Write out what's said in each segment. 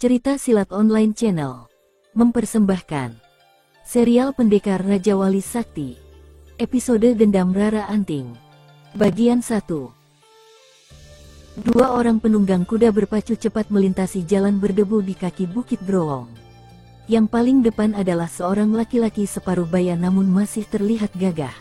Cerita Silat Online Channel mempersembahkan serial Pendekar Raja Wali Sakti, episode Dendam Rara Anting, bagian 1. Dua orang penunggang kuda berpacu cepat melintasi jalan berdebu di kaki Bukit Growong. Yang paling depan adalah seorang laki-laki separuh baya namun masih terlihat gagah.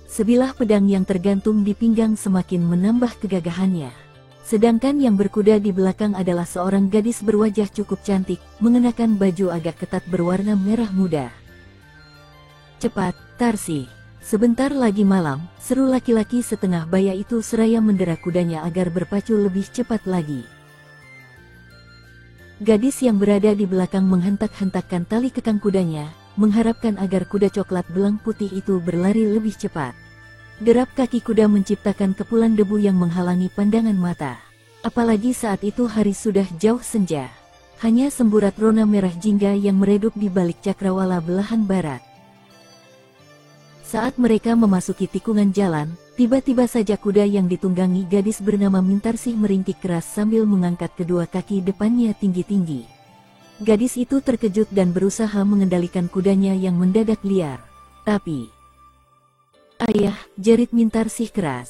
Sebilah pedang yang tergantung di pinggang semakin menambah kegagahannya. Sedangkan yang berkuda di belakang adalah seorang gadis berwajah cukup cantik, mengenakan baju agak ketat berwarna merah muda. "Cepat, Tarsi. Sebentar lagi malam," seru laki-laki setengah baya itu seraya mendera kudanya agar berpacu lebih cepat lagi. Gadis yang berada di belakang menghentak-hentakkan tali kekang kudanya, mengharapkan agar kuda coklat belang putih itu berlari lebih cepat. Derap kaki kuda menciptakan kepulan debu yang menghalangi pandangan mata. Apalagi saat itu hari sudah jauh senja. Hanya semburat rona merah jingga yang meredup di balik cakrawala belahan barat. Saat mereka memasuki tikungan jalan, tiba-tiba saja kuda yang ditunggangi gadis bernama Mintarsih meringkik keras sambil mengangkat kedua kaki depannya tinggi-tinggi. Gadis itu terkejut dan berusaha mengendalikan kudanya yang mendadak liar. Tapi "Ayah," jerit Mintarsih keras.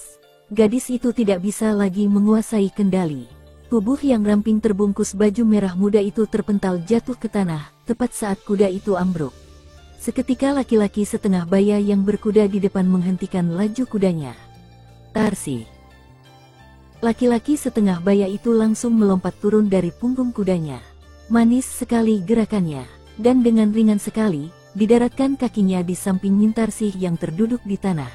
Gadis itu tidak bisa lagi menguasai kendali. Tubuh yang ramping terbungkus baju merah muda itu terpental jatuh ke tanah, tepat saat kuda itu ambruk. Seketika laki-laki setengah baya yang berkuda di depan menghentikan laju kudanya. "Tarsi!" Laki-laki setengah baya itu langsung melompat turun dari punggung kudanya. Manis sekali gerakannya, dan dengan ringan sekali didaratkan kakinya di samping Mintarsih yang terduduk di tanah.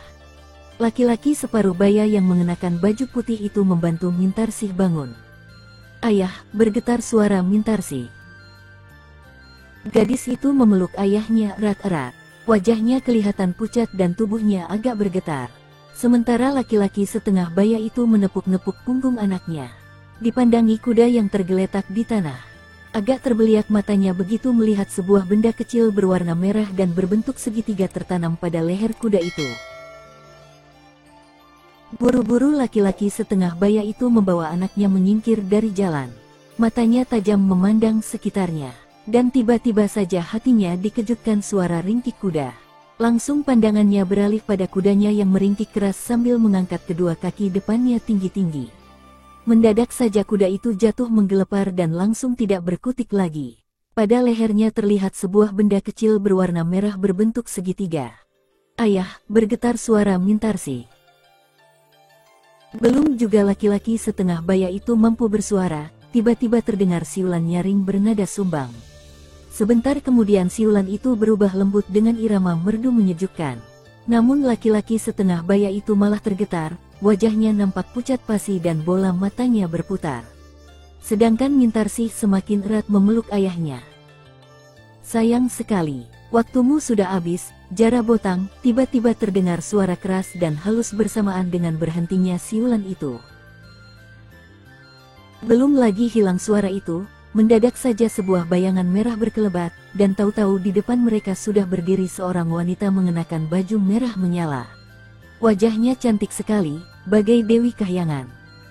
Laki-laki separuh baya yang mengenakan baju putih itu membantu Mintarsih bangun. "Ayah!" bergetar suara Mintarsih. Gadis itu memeluk ayahnya erat-erat. Wajahnya kelihatan pucat dan tubuhnya agak bergetar. Sementara laki-laki setengah baya itu menepuk-nepuk punggung anaknya. Dipandangi kuda yang tergeletak di tanah. Agak terbeliak matanya begitu melihat sebuah benda kecil berwarna merah dan berbentuk segitiga tertanam pada leher kuda itu. Buru-buru laki-laki setengah baya itu membawa anaknya menyingkir dari jalan. Matanya tajam memandang sekitarnya. Dan tiba-tiba saja hatinya dikejutkan suara ringkik kuda. Langsung pandangannya beralih pada kudanya yang meringkik keras sambil mengangkat kedua kaki depannya tinggi-tinggi. Mendadak saja kuda itu jatuh menggelepar dan langsung tidak berkutik lagi. Pada lehernya terlihat sebuah benda kecil berwarna merah berbentuk segitiga. "Ayah!" bergetar suara Mintarsih. Belum juga laki-laki setengah baya itu mampu bersuara, tiba-tiba terdengar siulan nyaring bernada sumbang. Sebentar kemudian siulan itu berubah lembut dengan irama merdu menyejukkan. Namun laki-laki setengah baya itu malah tergetar, wajahnya nampak pucat pasi dan bola matanya berputar. Sedangkan Mintarsih semakin erat memeluk ayahnya. "Sayang sekali, waktumu sudah habis." Jara Botang, tiba-tiba terdengar suara keras dan halus bersamaan dengan berhentinya siulan itu. Belum lagi hilang suara itu, mendadak saja sebuah bayangan merah berkelebat, dan tahu-tahu di depan mereka sudah berdiri seorang wanita mengenakan baju merah menyala. Wajahnya cantik sekali, bagai Dewi Kahyangan.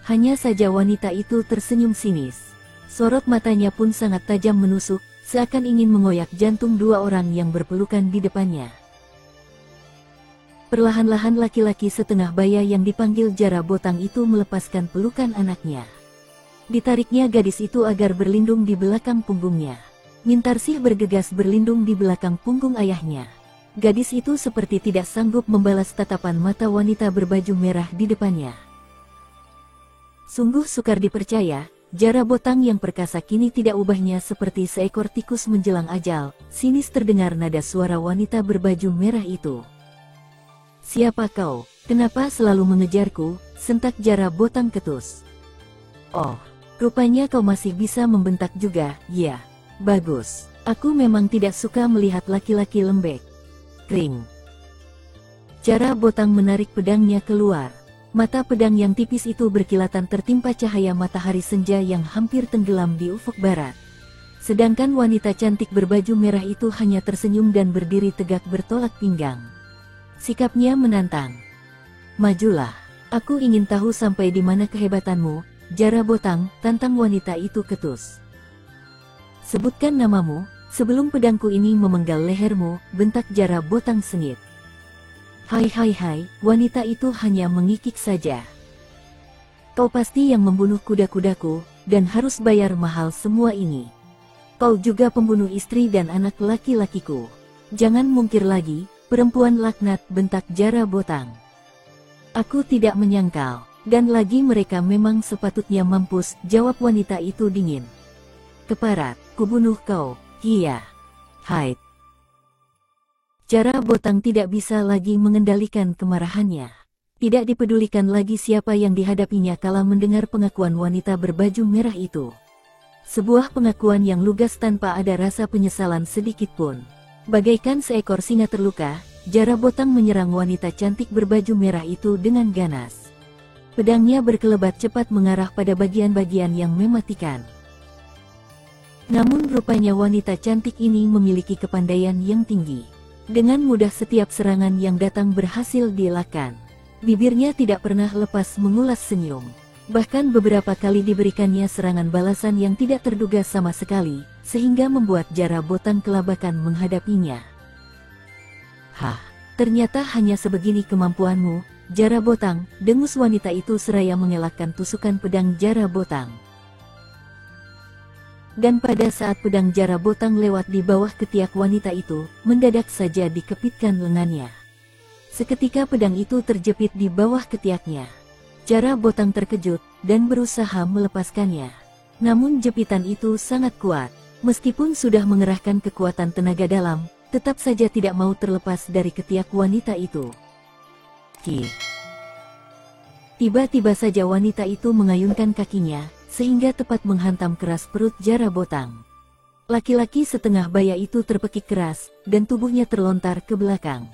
Hanya saja wanita itu tersenyum sinis. Sorot matanya pun sangat tajam menusuk, seakan ingin mengoyak jantung dua orang yang berpelukan di depannya. Perlahan-lahan laki-laki setengah baya yang dipanggil Jara Botang itu melepaskan pelukan anaknya. Ditariknya gadis itu agar berlindung di belakang punggungnya. Mintarsih bergegas berlindung di belakang punggung ayahnya. Gadis itu seperti tidak sanggup membalas tatapan mata wanita berbaju merah di depannya. Sungguh sukar dipercaya, Jara Botang yang perkasa kini tidak ubahnya seperti seekor tikus menjelang ajal. Sinis terdengar nada suara wanita berbaju merah itu. "Siapa kau? Kenapa selalu mengejarku?" sentak Jara Botang ketus. "Oh, rupanya kau masih bisa membentak juga." "Ya, bagus. Aku memang tidak suka melihat laki-laki lembek." Kring. Jara Botang menarik pedangnya keluar. Mata pedang yang tipis itu berkilatan tertimpa cahaya matahari senja yang hampir tenggelam di ufuk barat. Sedangkan wanita cantik berbaju merah itu hanya tersenyum dan berdiri tegak bertolak pinggang. Sikapnya menantang. "Majulah. Aku ingin tahu sampai di mana kehebatanmu." Jara Botang, tantang wanita itu ketus. Sebutkan namamu, sebelum pedangku ini memenggal lehermu, bentak Jara Botang sengit. Hai, wanita itu hanya mengikik saja. Kau pasti yang membunuh kuda-kudaku, dan harus bayar mahal semua ini. Kau juga pembunuh istri dan anak laki-lakiku. Jangan mungkir lagi, perempuan laknat, bentak Jara Botang. Aku tidak menyangkal, dan lagi mereka memang sepatutnya mampus, jawab wanita itu dingin. Keparat, kubunuh kau, iya. Haid. Jara Botang tidak bisa lagi mengendalikan kemarahannya. Tidak dipedulikan lagi siapa yang dihadapinya kala mendengar pengakuan wanita berbaju merah itu. Sebuah pengakuan yang lugas tanpa ada rasa penyesalan sedikit pun. Bagaikan seekor singa terluka, Jara Botang menyerang wanita cantik berbaju merah itu dengan ganas. Pedangnya berkelebat cepat mengarah pada bagian-bagian yang mematikan. Namun rupanya wanita cantik ini memiliki kepandaian yang tinggi. Dengan mudah setiap serangan yang datang berhasil dielakkan. Bibirnya tidak pernah lepas mengulas senyum. Bahkan beberapa kali diberikannya serangan balasan yang tidak terduga sama sekali, sehingga membuat Jara Botang kelabakan menghadapinya. Hah, ternyata hanya sebegini kemampuanmu, Jara Botang, dengus wanita itu seraya mengelakkan tusukan pedang Jara Botang. Dan pada saat pedang Jara Botang lewat di bawah ketiak wanita itu, mendadak saja dikepitkan lengannya. Seketika pedang itu terjepit di bawah ketiaknya. Jara Botang terkejut, dan berusaha melepaskannya. Namun jepitan itu sangat kuat. Meskipun sudah mengerahkan kekuatan tenaga dalam, tetap saja tidak mau terlepas dari ketiak wanita itu. Tiba-tiba saja wanita itu mengayunkan kakinya, sehingga tepat menghantam keras perut Jara Botang. Laki-laki setengah baya itu terpekik keras, dan tubuhnya terlontar ke belakang.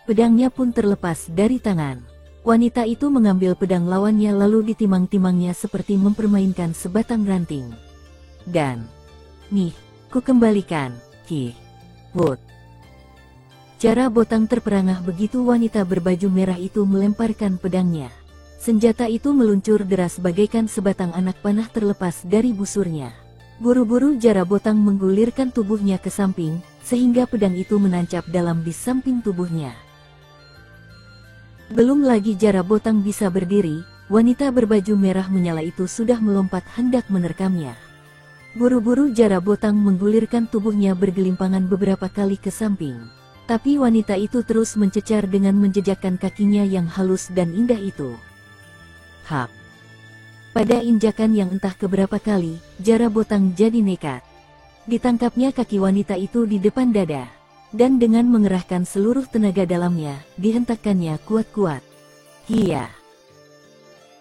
Pedangnya pun terlepas dari tangan. Wanita itu mengambil pedang lawannya lalu ditimang-timangnya seperti mempermainkan sebatang ranting. Dan, nih, ku kembalikan, Wot. Jara Botang terperangah begitu wanita berbaju merah itu melemparkan pedangnya. Senjata itu meluncur deras bagaikan sebatang anak panah terlepas dari busurnya. Buru-buru Jara Botang menggulirkan tubuhnya ke samping, sehingga pedang itu menancap dalam di samping tubuhnya. Belum lagi Jara Botang bisa berdiri, wanita berbaju merah menyala itu sudah melompat hendak menerkamnya. Buru-buru Jara Botang menggulirkan tubuhnya bergelimpangan beberapa kali ke samping. Tapi wanita itu terus mencecar dengan menjejakkan kakinya yang halus dan indah itu. Hap. Pada injakan yang entah keberapa kali, Jara Botang jadi nekat. Ditangkapnya kaki wanita itu di depan dada. Dan dengan mengerahkan seluruh tenaga dalamnya, dihentakkannya kuat-kuat. Iya.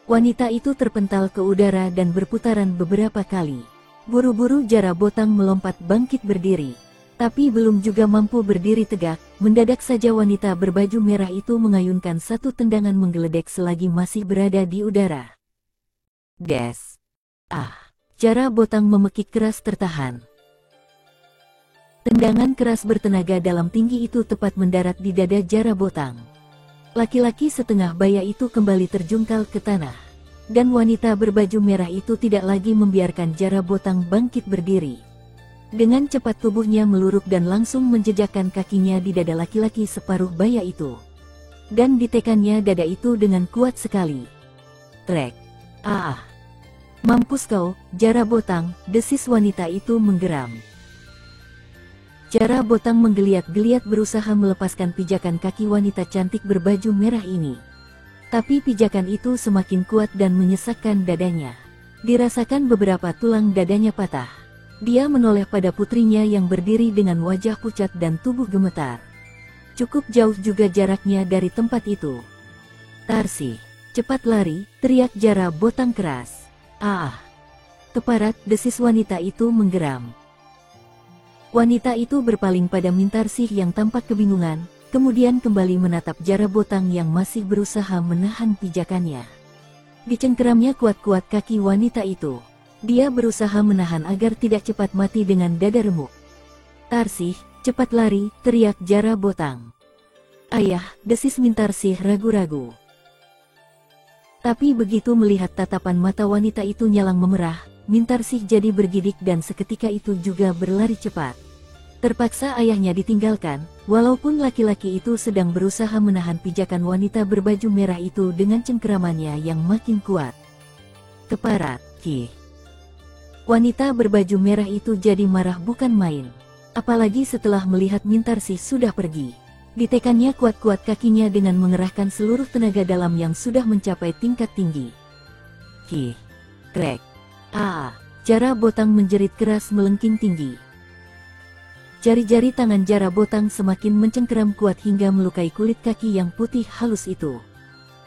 Wanita itu terpental ke udara dan berputaran beberapa kali. Buru-buru Jara Botang melompat bangkit berdiri. Tapi belum juga mampu berdiri tegak, mendadak saja wanita berbaju merah itu mengayunkan satu tendangan menggeledek selagi masih berada di udara. Des. Jara Botang memekik keras tertahan. Tendangan keras bertenaga dalam tinggi itu tepat mendarat di dada Jara Botang. Laki-laki setengah baya itu kembali terjungkal ke tanah. Dan wanita berbaju merah itu tidak lagi membiarkan Jara Botang bangkit berdiri. Dengan cepat tubuhnya meluruk dan langsung menjejakkan kakinya di dada laki-laki separuh baya itu. Dan ditekannya dada itu dengan kuat sekali. Trek. Mampus kau, Jara Botang, desis wanita itu menggeram. Jara Botang menggeliat-geliat berusaha melepaskan pijakan kaki wanita cantik berbaju merah ini. Tapi pijakan itu semakin kuat dan menyesakkan dadanya. Dirasakan beberapa tulang dadanya patah. Dia menoleh pada putrinya yang berdiri dengan wajah pucat dan tubuh gemetar. Cukup jauh juga jaraknya dari tempat itu. Tarsi, cepat lari, teriak Jara Botang keras. Keparat, desis wanita itu menggeram. Wanita itu berpaling pada Mintarsih yang tampak kebingungan, kemudian kembali menatap Jara Botang yang masih berusaha menahan pijakannya. Dicengkeramnya kuat-kuat kaki wanita itu. Dia berusaha menahan agar tidak cepat mati dengan dada remuk. Tarsih, cepat lari, teriak Jara Botang. Ayah, desis Mintarsih ragu-ragu. Tapi begitu melihat tatapan mata wanita itu nyalang memerah, Mintarsih jadi bergidik dan seketika itu juga berlari cepat. Terpaksa ayahnya ditinggalkan, walaupun laki-laki itu sedang berusaha menahan pijakan wanita berbaju merah itu dengan cengkeramannya yang makin kuat. Keparat, Ki. Wanita berbaju merah itu jadi marah bukan main. Apalagi setelah melihat Mintarsih sudah pergi. Ditekannya kuat-kuat kakinya dengan mengerahkan seluruh tenaga dalam yang sudah mencapai tingkat tinggi. Ki. Krek. Jara Botang menjerit keras melengking tinggi. Jari-jari tangan Jara Botang semakin mencengkeram kuat hingga melukai kulit kaki yang putih halus itu.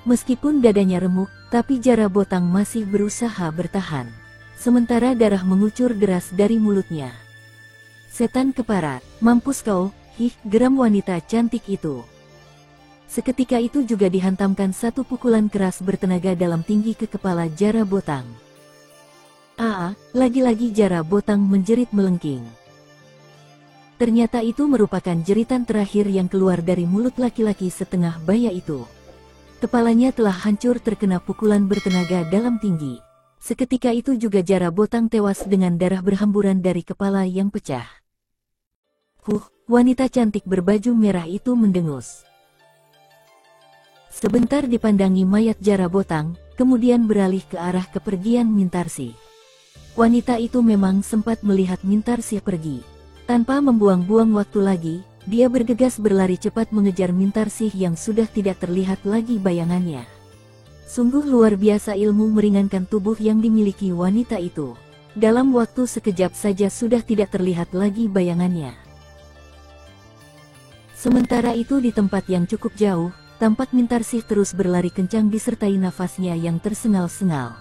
Meskipun dadanya remuk, tapi Jara Botang masih berusaha bertahan. Sementara darah mengucur deras dari mulutnya. Setan keparat, mampus kau! Geram wanita cantik itu. Seketika itu juga dihantamkan satu pukulan keras bertenaga dalam tinggi ke kepala Jara Botang. Lagi-lagi Jara Botang menjerit melengking. Ternyata itu merupakan jeritan terakhir yang keluar dari mulut laki-laki setengah baya itu. Kepalanya telah hancur terkena pukulan bertenaga dalam tinggi. Seketika itu juga Jara Botang tewas dengan darah berhamburan dari kepala yang pecah. Wanita cantik berbaju merah itu mendengus. Sebentar dipandangi mayat Jara Botang, kemudian beralih ke arah kepergian Mintarsih. Wanita itu memang sempat melihat Mintarsih pergi. Tanpa membuang-buang waktu lagi, dia bergegas berlari cepat mengejar Mintarsih yang sudah tidak terlihat lagi bayangannya. Sungguh luar biasa ilmu meringankan tubuh yang dimiliki wanita itu. Dalam waktu sekejap saja sudah tidak terlihat lagi bayangannya. Sementara itu di tempat yang cukup jauh, tampak Mintarsih terus berlari kencang disertai nafasnya yang tersengal-sengal.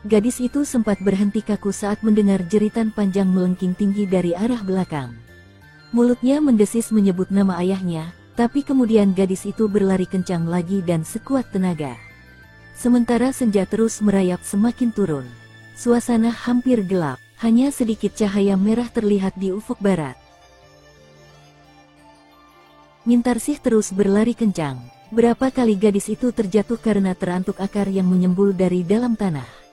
Gadis itu sempat berhenti kaku saat mendengar jeritan panjang melengking tinggi dari arah belakang. Mulutnya mendesis menyebut nama ayahnya, tapi kemudian gadis itu berlari kencang lagi dan sekuat tenaga. Sementara senja terus merayap semakin turun. Suasana hampir gelap, hanya sedikit cahaya merah terlihat di ufuk barat. Mintarsih terus berlari kencang. Berapa kali gadis itu terjatuh karena terantuk akar yang menyembul dari dalam tanah.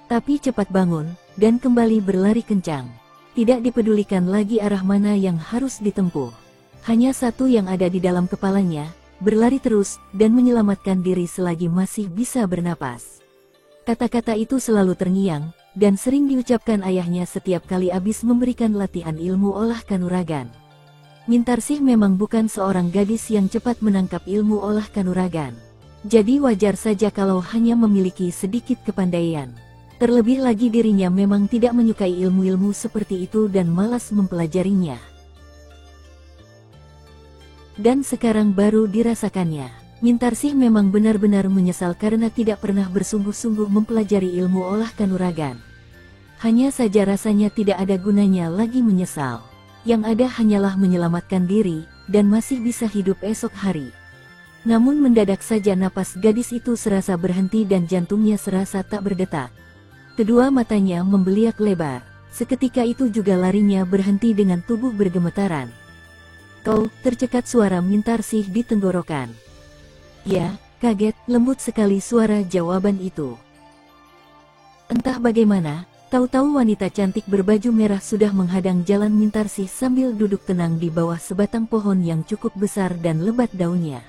Tapi cepat bangun, dan kembali berlari kencang. Tidak dipedulikan lagi arah mana yang harus ditempuh. Hanya satu yang ada di dalam kepalanya, berlari terus, dan menyelamatkan diri selagi masih bisa bernapas. Kata-kata itu selalu terngiang, dan sering diucapkan ayahnya setiap kali habis memberikan latihan ilmu olah kanuragan. Mintarsih memang bukan seorang gadis yang cepat menangkap ilmu olah kanuragan. Jadi wajar saja kalau hanya memiliki sedikit kepandaian. Terlebih lagi dirinya memang tidak menyukai ilmu-ilmu seperti itu dan malas mempelajarinya. Dan sekarang baru dirasakannya. Mintarsih memang benar-benar menyesal karena tidak pernah bersungguh-sungguh mempelajari ilmu olah kanuragan. Hanya saja rasanya tidak ada gunanya lagi menyesal. Yang ada hanyalah menyelamatkan diri, dan masih bisa hidup esok hari. Namun mendadak saja napas gadis itu serasa berhenti dan jantungnya serasa tak berdetak. Kedua matanya membeliak lebar. Seketika itu juga larinya berhenti dengan tubuh bergemetaran. Kau, tercekat suara Mintarsih di tenggorokan. Ya, kaget, lembut sekali suara jawaban itu. Entah bagaimana, tahu-tahu wanita cantik berbaju merah sudah menghadang jalan Mintarsih sambil duduk tenang di bawah sebatang pohon yang cukup besar dan lebat daunnya.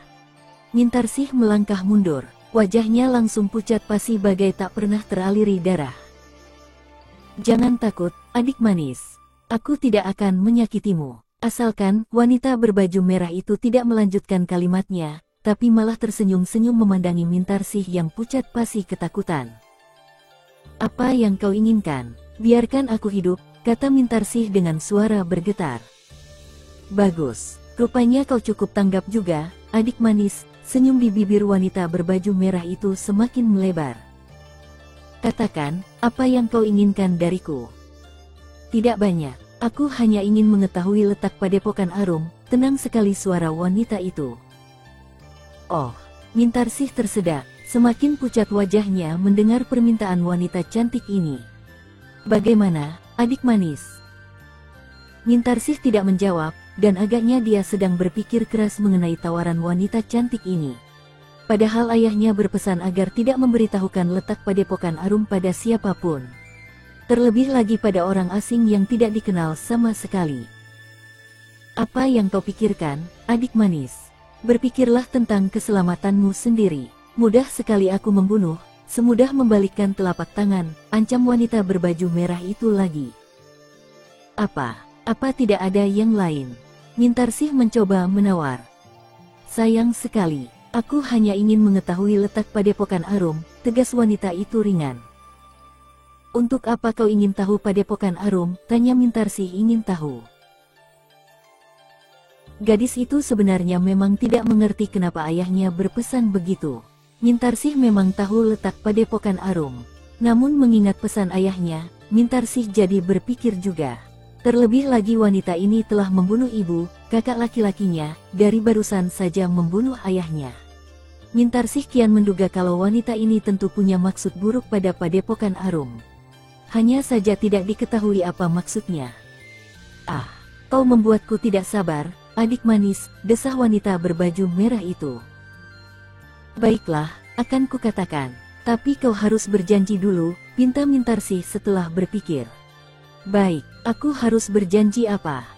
Mintarsih melangkah mundur, wajahnya langsung pucat pasi bagai tak pernah teraliri darah. Jangan takut, adik manis. Aku tidak akan menyakitimu. Asalkan wanita berbaju merah itu tidak melanjutkan kalimatnya, tapi malah tersenyum-senyum memandangi Mintarsih yang pucat pasi ketakutan. Apa yang kau inginkan? Biarkan aku hidup, kata Mintarsih dengan suara bergetar. Bagus, rupanya kau cukup tanggap juga, adik manis. Senyum di bibir wanita berbaju merah itu semakin melebar. Katakan, apa yang kau inginkan dariku? Tidak banyak, aku hanya ingin mengetahui letak padepokan Arum, tenang sekali suara wanita itu. Oh, Mintarsih tersedak. Semakin pucat wajahnya mendengar permintaan wanita cantik ini. Bagaimana, adik manis? Mintarsih tidak menjawab, dan agaknya dia sedang berpikir keras mengenai tawaran wanita cantik ini. Padahal ayahnya berpesan agar tidak memberitahukan letak padepokan Arum pada siapapun. terlebih lagi pada orang asing yang tidak dikenal sama sekali. Apa yang kau pikirkan, adik manis? Berpikirlah tentang keselamatanmu sendiri. Mudah sekali aku membunuh, semudah membalikkan telapak tangan, ancam wanita berbaju merah itu lagi. Apa tidak ada yang lain? Mintarsih mencoba menawar. Sayang sekali, aku hanya ingin mengetahui letak padepokan Arum, tegas wanita itu ringan. Untuk apa kau ingin tahu padepokan Arum? Tanya Mintarsih ingin tahu. Gadis itu sebenarnya memang tidak mengerti kenapa ayahnya berpesan begitu. Mintarsih memang tahu letak padepokan Arum. Namun mengingat pesan ayahnya, Mintarsih jadi berpikir juga. Terlebih lagi wanita ini telah membunuh ibu, kakak laki-lakinya, dari barusan saja membunuh ayahnya. Mintarsih kian menduga kalau wanita ini tentu punya maksud buruk pada padepokan Arum. Hanya saja tidak diketahui apa maksudnya. Kau membuatku tidak sabar, adik manis, desah wanita berbaju merah itu. Baiklah, akan kukatakan. Tapi kau harus berjanji dulu, pinta Mintarsih setelah berpikir. Baik, aku harus berjanji apa?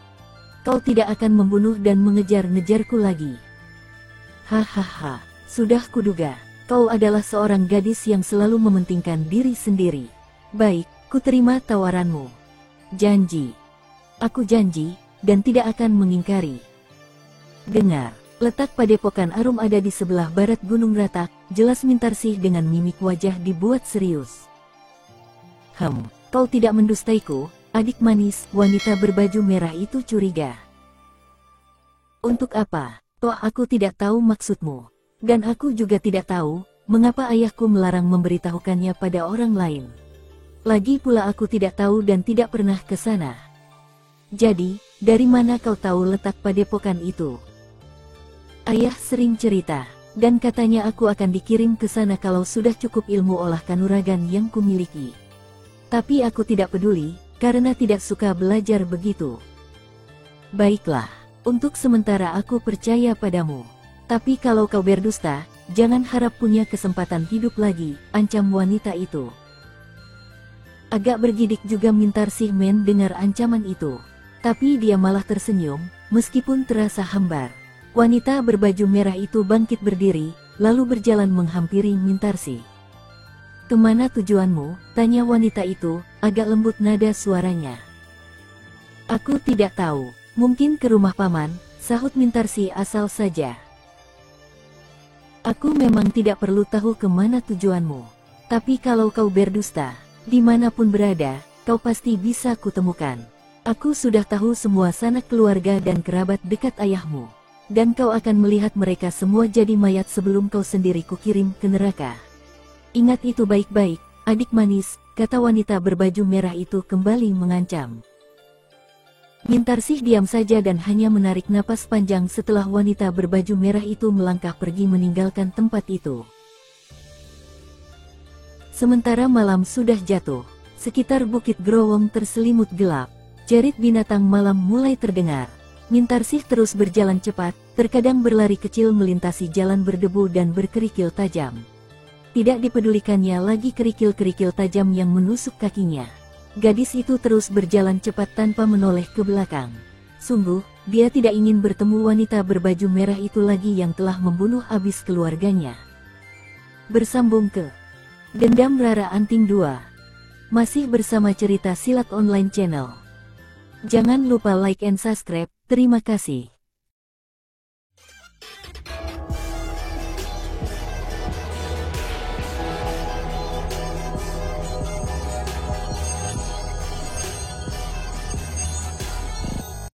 Kau tidak akan membunuh dan mengejar-ngejarku lagi. Hahaha, sudah kuduga. Kau adalah seorang gadis yang selalu mementingkan diri sendiri. Baik, kuterima tawaranmu. Janji. Aku janji, dan tidak akan mengingkari. Dengar, letak padepokan Arum ada di sebelah barat Gunung Ratak, jelas Mintarsih dengan mimik wajah dibuat serius. Kau tidak mendustaiku, adik manis, wanita berbaju merah itu curiga. Untuk apa? Toh aku tidak tahu maksudmu. Dan aku juga tidak tahu, mengapa ayahku melarang memberitahukannya pada orang lain. Lagi pula aku tidak tahu dan tidak pernah ke sana. Jadi, dari mana kau tahu letak padepokan itu? Ayah sering cerita, dan katanya aku akan dikirim ke sana kalau sudah cukup ilmu olah kanuragan yang kumiliki. Tapi aku tidak peduli, karena tidak suka belajar begitu. Baiklah, untuk sementara aku percaya padamu. Tapi kalau kau berdusta, jangan harap punya kesempatan hidup lagi, ancam wanita itu. Agak bergidik juga Mintarsih mendengar ancaman itu. Tapi dia malah tersenyum, meskipun terasa hambar. Wanita berbaju merah itu bangkit berdiri, lalu berjalan menghampiri Mintarsih. Kemana tujuanmu? Tanya wanita itu, agak lembut nada suaranya. Aku tidak tahu, mungkin ke rumah paman, sahut Mintarsih asal saja. Aku memang tidak perlu tahu kemana tujuanmu. Tapi kalau kau berdusta, dimanapun berada, kau pasti bisa kutemukan. Aku sudah tahu semua sanak keluarga dan kerabat dekat ayahmu. Dan kau akan melihat mereka semua jadi mayat sebelum kau sendiri kukirim ke neraka. Ingat itu baik-baik, adik manis, kata wanita berbaju merah itu kembali mengancam. Mintarsih diam saja dan hanya menarik napas panjang setelah wanita berbaju merah itu melangkah pergi meninggalkan tempat itu. Sementara malam sudah jatuh, sekitar Bukit Growong terselimut gelap. Jerit binatang malam mulai terdengar. Mintarsih terus berjalan cepat, terkadang berlari kecil melintasi jalan berdebu dan berkerikil tajam. Tidak dipedulikannya lagi kerikil-kerikil tajam yang menusuk kakinya. Gadis itu terus berjalan cepat tanpa menoleh ke belakang. Sungguh, dia tidak ingin bertemu wanita berbaju merah itu lagi yang telah membunuh habis keluarganya. Bersambung ke Dendam Rara Anting 2. Masih bersama cerita silat online channel. Jangan lupa like and subscribe, terima kasih.